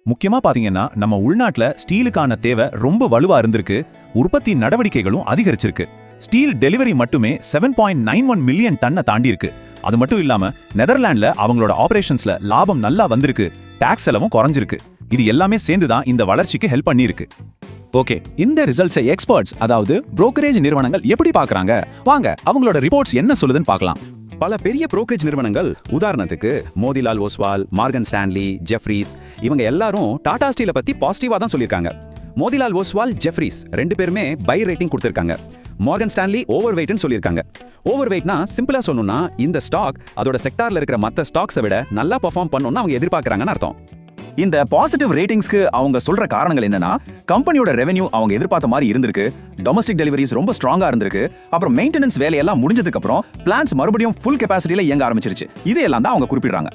முக்கியமா பாத்தீங்கன்னா நம்ம உள்நாட்டுல ஸ்டீலுக்கான தேவை ரொம்ப வலுவா இருந்திருக்கு. உற்பத்தி நடவடிக்கைகளும் அதிகரிச்சிருக்கு. ஸ்டீல் டெலிவரி மட்டுமே 7.91 மில்லியன் டன்னை தாண்டி இருக்கு. அது மட்டும் இல்லாம நெதர்லாண்ட்ல அவங்களோட ஆபரேஷன்ஸ்ல லாபம் நல்லா வந்திருக்கு. டாக்ஸ் செலவும் குறைஞ்சிருக்கு. இது எல்லாமே சேர்ந்து தான் இந்த வளர்ச்சிக்கு ஹெல்ப் பண்ணியிருக்கு. ஓகே, இந்த ரிசல்ட்ஸை எக்ஸ்பர்ட்ஸ் அதாவது புரோக்கரேஜ் நிறுவனங்கள் எப்படி பார்க்கறாங்க? வாங்க அவங்களோட ரிப்போர்ட்ஸ் என்ன சொல்லுதுன்னு பார்க்கலாம். பல பெரிய புரோக்கரேஜ் நிறுவனங்கள், உதாரணத்துக்கு Motilal Oswal, Morgan Stanley, Jeffries, இவங்க எல்லாரும் டாடா ஸ்டீலை பத்தி பாசிட்டிவா தான் சொல்லியிருக்காங்க. மோதிலால் ஓஸ்வால், ஜெஃப்ரீஸ் ரெண்டு பேருமே பை ரேட்டிங் கொடுத்திருக்காங்க. மார்கன் ஸ்டான்லி ஓவர் வெயிட்னு சொல்லியிருக்காங்க. ஓவர் வெயிட்னா சிம்பிளா சொல்லணும்னா இந்த ஸ்டாக் அதோட செக்டார்ல இருக்கிற மற்ற ஸ்டாக்ஸை விட நல்லா பெர்ஃபார்ம் பண்ணணும்னு அவங்க எதிர்பார்க்கறாங்கன்னு அர்த்தம். இந்த பாசிட்டிவ் ரேட்டிங்ஸ்க்கு அவங்க சொல்ற காரணங்கள் என்னன்னா, கம்பெனியோட ரெவென்யூ அவங்க எதிர்பார்த்த மாதிரி இருந்திருக்கு, டொமஸ்டிக் டெலிவரிஸ் ரொம்ப ஸ்ட்ராங்கா இருந்திருக்கு, அப்புறம் மெயின்டெனன்ஸ் வேலையெல்லாம் முடிஞ்சதுக்கு அப்புறம் பிளான்ஸ் மறுபடியும் ஃபுல் கெபாசிட்டியில இயங்க ஆரம்பிச்சிருச்சு. இதையெல்லாம் தான் அவங்க குறிப்பிடுறாங்க.